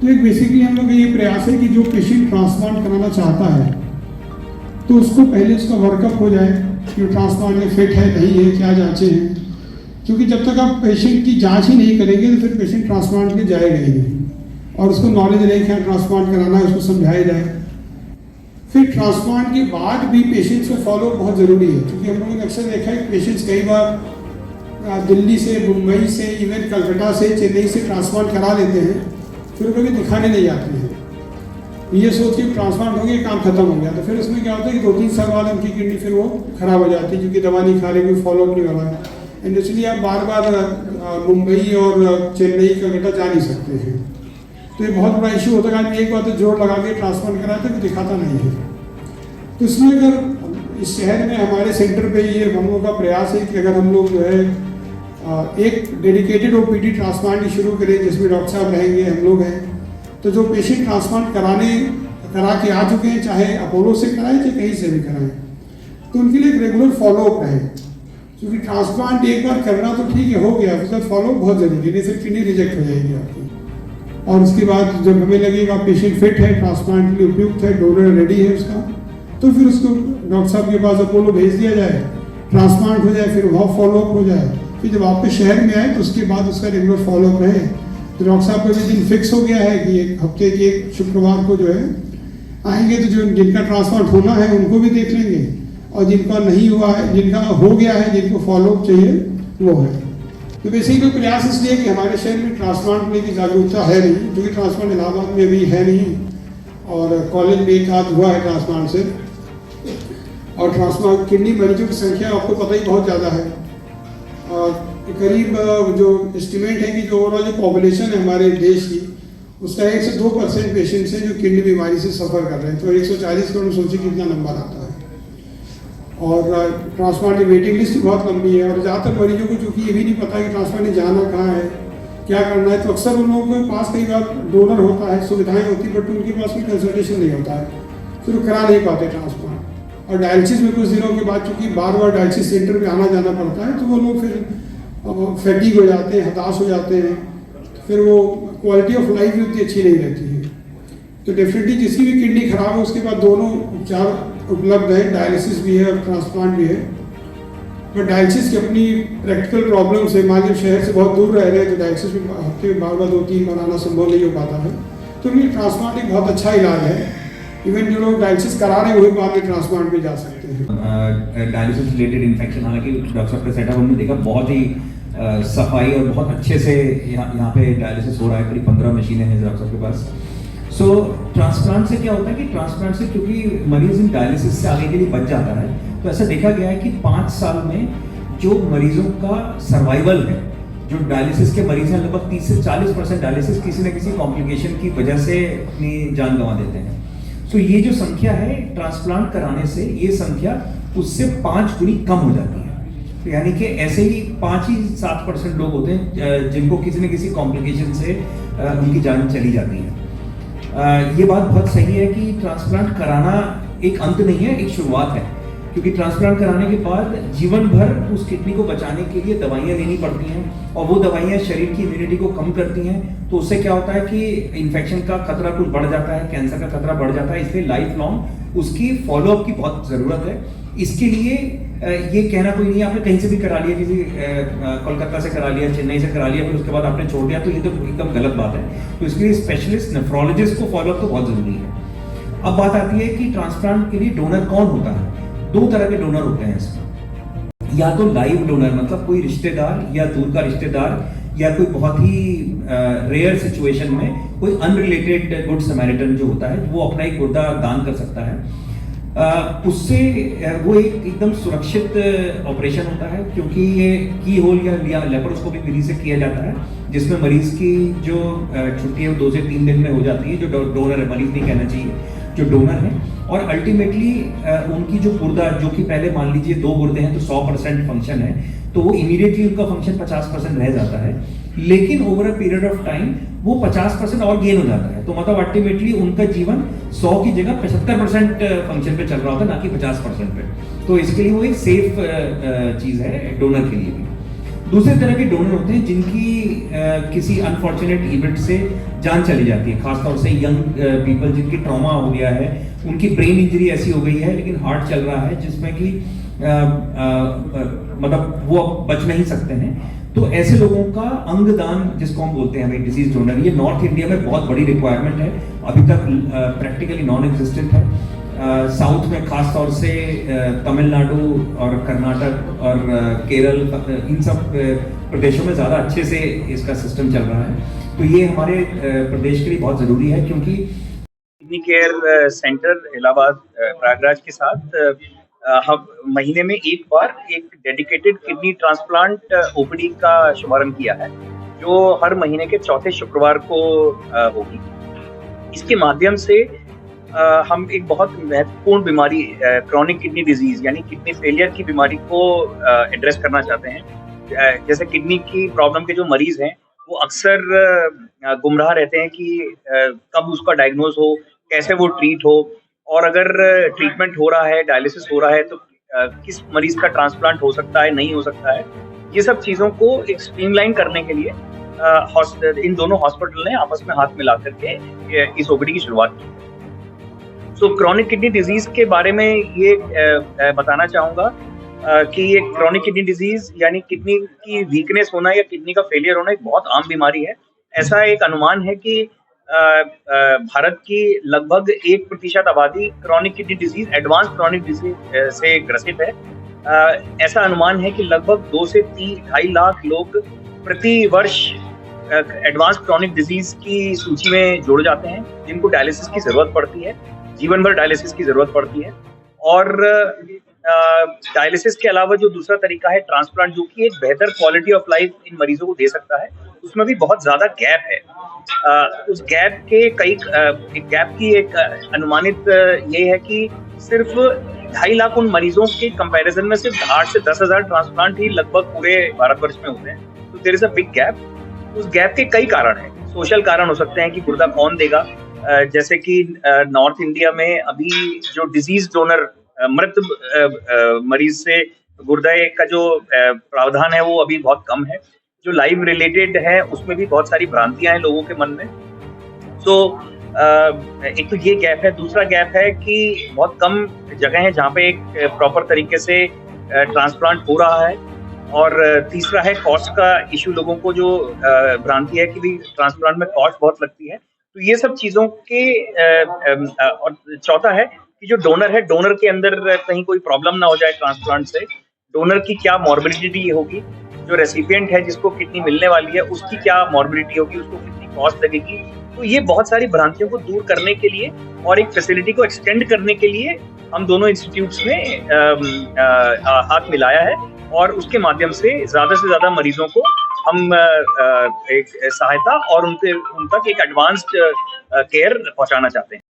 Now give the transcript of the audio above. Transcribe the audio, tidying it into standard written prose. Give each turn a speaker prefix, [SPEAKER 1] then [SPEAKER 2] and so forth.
[SPEAKER 1] तो एक बेसिकली हम लोग का ये प्रयास है कि जो पेशेंट ट्रांसप्लांट कराना चाहता है तो उसको पहले उसका वर्कअप हो जाए कि ट्रांसप्लांट में फिट है नहीं है, क्या जांचें हैं, क्योंकि जब तक आप पेशेंट की जांच ही नहीं करेंगे तो फिर पेशेंट ट्रांसप्लांट के जाएगा ही नहीं, और उसको नॉलेज रहे क्या ट्रांसप्लांट कराना है, उसको समझाया जाए। फिर ट्रांसप्लांट के बाद भी पेशेंट्स को फॉलो बहुत ज़रूरी है, क्योंकि हम लोगों ने अक्सर देखा है कि पेशेंट्स कई बार दिल्ली से, मुंबई से, इवन कलकत्ता से, चेन्नई से ट्रांसप्लांट करा लेते हैं, फिर वो कभी दिखाने नहीं जाते हैं, ये सोच के ट्रांसप्लांट हो गया, काम खत्म हो गया। तो फिर उसमें क्या होता है कि 2-3 साल बाद उनकी किडनी फिर वो खराब हो जाती है, क्योंकि दवा नहीं खा रहे, कोई फॉलोअप नहीं हो रहा है। एंड इसलिए आप बार बार मुंबई और चेन्नई कलकत्ता जा नहीं सकते हैं, तो ये बहुत बड़ा इशू होता है। आदमी एक बार तो जोर लगा के ट्रांसप्लांट कराता है तो दिखाता नहीं है। तो इसमें अगर इस शहर में हमारे सेंटर पे ये हम लोग का प्रयास है कि अगर हम लोग जो है एक डेडिकेटेड ओपीडी ट्रांसप्लांट ही शुरू करें, जिसमें डॉक्टर साहब रहेंगे, हम लोग हैं, तो जो पेशेंट ट्रांसप्लांट करा के आ चुके हैं, चाहे अपोलो से कराएं चाहे कहीं से भी कराएं, तो उनके लिए एक रेगुलर फॉलोअप रहे, क्योंकि ट्रांसप्लांट एक बार करना तो ठीक है, हो गया, उसका फॉलोअप बहुत जरूरी है, नहीं सिर्फ किडनी रिजेक्ट हो जाएगी आपकी। और उसके बाद जब हमें लगेगा पेशेंट फिट है, ट्रांसप्लांट के लिए उपयुक्त है, डोनर रेडी है उसका, तो फिर उसको डॉक्टर साहब के पास अपोलो भेज दिया जाए, ट्रांसप्लांट हो जाए, फिर वहाँ फॉलोअप हो जाए। फिर जब आपके शहर में आए तो उसके बाद उसका रेगुलर फॉलोअप रहे। तो डॉक्टर साहब का भी दिन फिक्स हो गया है कि एक हफ्ते के एक शुक्रवार को जो है आएंगे, तो जो जिनका ट्रांसप्लांट होना है उनको भी देख लेंगे, और जिनका नहीं हुआ है, जिनका हो गया है, जिनको फॉलोअप चाहिए वो है। तो बेसिकली प्रयास इसलिए कि हमारे शहर में ट्रांसप्लांट में की जागरूकता है नहीं, क्योंकि ट्रांसप्लांट इलाहाबाद में भी है नहीं, और कॉलेज में एक आध हुआ है ट्रांसप्लांट से, और ट्रांसप्लांट किडनी मरीजों की संख्या आपको पता ही बहुत ज़्यादा है। और करीब जो एस्टिमेट है कि जो ओवरऑल जो पॉपुलेशन है हमारे देश की, उसका 1 से 2% पेशेंट्स हैं जो किडनी बीमारी से सफ़र कर रहे हैं, तो 140 करोड़ सोचिए कितना नंबर आता है। और ट्रांसप्लांट की वेटिंग लिस्ट बहुत लंबी है, और ज़्यादातर मरीजों को चूँकि ये भी नहीं पता कि ट्रांसप्लांट जाना कहाँ है, क्या करना है, तो अक्सर उन लोगों के पास कई बार डोनर होता है, सुविधाएँ होती, बट उनके पास कोई कंसल्टेशन नहीं होता है, फिर वो करा नहीं पाते ट्रांसप्लांट। और डायलिसिस में कुछ दिनों के बाद चूँकि बार बार डायलिसिस सेंटर पे आना जाना पड़ता है, तो वो लोग फिर फैटिग हो जाते हैं, हताश हो जाते हैं, फिर वो क्वालिटी ऑफ लाइफ भी उतनी अच्छी नहीं रहती है। तो डेफिनेटली जिसकी भी किडनी खराब है उसके बाद दोनों उपचार उपलब्ध है, डायलिसिस भी है और ट्रांसप्लांट भी है। पर डायलिसिस की अपनी प्रैक्टिकल प्रॉब्लम्स है, मान लीजिए शहर से बहुत दूर रह रहे हैं तो डायलिसिस में हफ्ते में बार बार 2-3 बार आना संभव नहीं हो पाता है, तो ये ट्रांसप्लांट एक बहुत अच्छा इलाज है। इवन जो लोग डायलिसिस करा रहे हैं वही बाद में ट्रांसप्लांट पे जा सकते हैं।
[SPEAKER 2] डायलिसिस रिलेटेड इन्फेक्शन, हालांकि डॉक्टर साहब का सेटअप हमने देखा बहुत ही सफाई और बहुत अच्छे से यहाँ पे डायलिसिस हो रहा है, करीब 15 मशीनें हैं डॉक्टर साहब के पास। सो ट्रांसप्लांट से क्या होता है कि ट्रांसप्लांट से क्योंकि मरीज इन डायलिसिस से आगे के लिए बच जाता है, तो ऐसा देखा गया है कि 5 साल में जो मरीजों का सर्वाइवल है, जो डायलिसिस के मरीज हैं, लगभग 30 से 40% डायलिसिस किसी न किसी कॉम्प्लिकेशन की वजह से अपनी जान गंवा देते हैं। सो ये जो संख्या है ट्रांसप्लांट कराने से, ये संख्या उससे 5 गुनी कम हो जाती है। तो यानी कि ऐसे ही 5 ही 7% लोग होते हैं जिनको किसी न किसी कॉम्प्लिकेशन से उनकी जान चली जाती है। ये बात बहुत सही है कि ट्रांसप्लांट कराना एक अंत नहीं है, एक शुरुआत है, क्योंकि ट्रांसप्लांट कराने के बाद जीवन भर उस किडनी को बचाने के लिए दवाइयाँ लेनी पड़ती हैं, और वो दवाइयाँ शरीर की इम्यूनिटी को कम करती हैं। तो उससे क्या होता है कि इन्फेक्शन का खतरा कुछ बढ़ जाता है, कैंसर का खतरा बढ़ जाता है, इसलिए लाइफ लॉन्ग उसकी फॉलोअप की बहुत ज़रूरत है। इसके लिए ये कहना कोई नहीं, आपने कहीं से भी करा लिया, किसी कोलकाता से करा लिया, चेन्नई से करा लिया, फिर उसके बाद आपने छोड़ दिया, तो ये तो एकदम गलत बात है। तो इसके लिए स्पेशलिस्ट नेफ्रोलॉजिस्ट को फॉलोअप तो बहुत ज़रूरी है। अब बात आती है कि ट्रांसप्लांट के लिए डोनर कौन होता है। 2 तरह के डोनर होते हैं इसमें, या तो लाइव डोनर, मतलब कोई रिश्तेदार या दूर का रिश्तेदार, या कोई बहुत ही रेयर सिचुएशन में कोई अनरिलेटेड गुड समैरिटन जो होता है, वो अपना एक गुर्दा दान कर सकता है। उससे वो एक एकदम सुरक्षित ऑपरेशन होता है, क्योंकि ये की होल या लेप्रोस्कोपिक विधि से किया जाता है, जिसमें मरीज की जो छुट्टी है वो 2 से 3 दिन में हो जाती है। जो डोनर है, मरीज नहीं कहना चाहिए, जो डोनर है, और अल्टीमेटली उनकी जो गुर्दा, जो कि पहले मान लीजिए 2 गुर्दे हैं तो 100% फंक्शन है, तो वो इमीडिएटली उनका फंक्शन 50% रह जाता है, लेकिन over a period of time वो 50% और गेन हो जाता है। तो मतलब अल्टीमेटली उनका जीवन 100 की जगह 75% फंक्शन पे चल रहा होता है, ना कि 50% पे। तो इसके लिए वो एक सेफ चीज़ है डोनर के लिए भी। दूसरे तरह के डोनर होते हैं जिनकी किसी अनफॉर्चुनेट इवेंट से जान चली जाती है, खासतौर से यंग पीपल जिनकी ट्रॉमा हो गया है, उनकी ब्रेन इंजरी ऐसी हो गई है लेकिन हार्ट चल रहा है जिसमें कि मतलब वो बच नहीं सकते हैं। तो ऐसे लोगों का अंगदान जिसको हम बोलते हैं हमें डिजीज डोनर, ये नॉर्थ इंडिया में बहुत बड़ी रिक्वायरमेंट है, अभी तक प्रैक्टिकली नॉन एग्जिस्टेंट है। साउथ में खास तौर से तमिलनाडु और कर्नाटक और केरल, इन सब प्रदेशों में ज़्यादा अच्छे से इसका सिस्टम चल रहा है। तो ये हमारे प्रदेश के लिए बहुत ज़रूरी है क्योंकि
[SPEAKER 3] kidney care centre Allahabad Prayagraj के साथ हम महीने में एक बार एक डेडिकेटेड किडनी ट्रांसप्लांट ओपीडी का शुभारंभ किया है, जो हर महीने के चौथे शुक्रवार को होगी। इसके माध्यम से हम एक बहुत महत्वपूर्ण बीमारी क्रॉनिक किडनी डिजीज यानी किडनी फेलियर की बीमारी को एड्रेस करना चाहते हैं। जैसे किडनी की प्रॉब्लम के जो मरीज हैं वो अक्सर गुमराह रहते हैं कि कब उसका डायग्नोज हो, कैसे वो ट्रीट हो, और अगर ट्रीटमेंट हो रहा है, डायलिसिस हो रहा है तो किस मरीज का ट्रांसप्लांट हो सकता है, नहीं हो सकता है। ये सब चीज़ों को एक स्ट्रीमलाइन करने के लिए इन दोनों हॉस्पिटल ने आपस में हाथ मिला करके इस ओपीडी की शुरुआत की। सो क्रॉनिक किडनी डिजीज के बारे में ये बताना चाहूँगा कि ये क्रॉनिक किडनी डिजीज यानी किडनी की वीकनेस होना या किडनी का फेलियर होना एक बहुत आम बीमारी है। ऐसा एक अनुमान है कि भारत की लगभग 1% आबादी chronic kidney disease, advance chronic disease से ग्रसित है। ऐसा अनुमान है कि लगभग 2 से 2.5 लाख लोग प्रति वर्ष एडवांस क्रॉनिक डिजीज की सूची में जोड़े जाते हैं, जिनको डायलिसिस की जरूरत पड़ती है, जीवन भर डायलिसिस की जरूरत पड़ती है। और डायलिसिस के अलावा जो दूसरा तरीका है ट्रांसप्लांट, जो कि एक बेहतर क्वालिटी ऑफ लाइफ इन मरीजों को दे सकता है, उसमें भी बहुत ज्यादा गैप है। उस गैप की एक अनुमानित ये है कि सिर्फ 2.5 लाख उन मरीजों के कंपैरिजन में सिर्फ 8 से 10,000 ट्रांसप्लांट ही लगभग पूरे भारतवर्ष में होते हैं। तो there is a big gap. उस गैप के कई कारण हैं। सोशल कारण हो सकते हैं कि गुर्दा कौन देगा, जैसे कि नॉर्थ इंडिया में अभी जो डिजीज डोनर मृत मरीज से गुर्दे का जो प्रावधान है वो अभी बहुत कम है। जो लाइव रिलेटेड है उसमें भी बहुत सारी भ्रांतियां हैं लोगों के मन में। तो एक तो ये गैप है। दूसरा गैप है कि बहुत कम जगह है जहाँ पे एक प्रॉपर तरीके से ट्रांसप्लांट हो रहा है। और तीसरा है कॉस्ट का इशू। लोगों को जो भ्रांति है कि भी ट्रांसप्लांट में कॉस्ट बहुत लगती है, तो ये सब चीजों के और चौथा है कि जो डोनर है, डोनर के अंदर कहीं कोई प्रॉब्लम ना हो जाए ट्रांसप्लांट से। डोनर की क्या मॉर्बिडिटी होगी, जो रेसिपिएंट है जिसको किडनी मिलने वाली है उसकी क्या मॉर्बिडिटी होगी, उसको कितनी कॉस्ट लगेगी। तो ये बहुत सारी भ्रांतियों को दूर करने के लिए और एक फैसिलिटी को एक्सटेंड करने के लिए हम दोनों इंस्टीट्यूट्स ने हाथ मिलाया है, और उसके माध्यम से ज्यादा मरीजों को हम एक सहायता और उन तक एक एडवांस्ड केयर पहुंचाना चाहते हैं।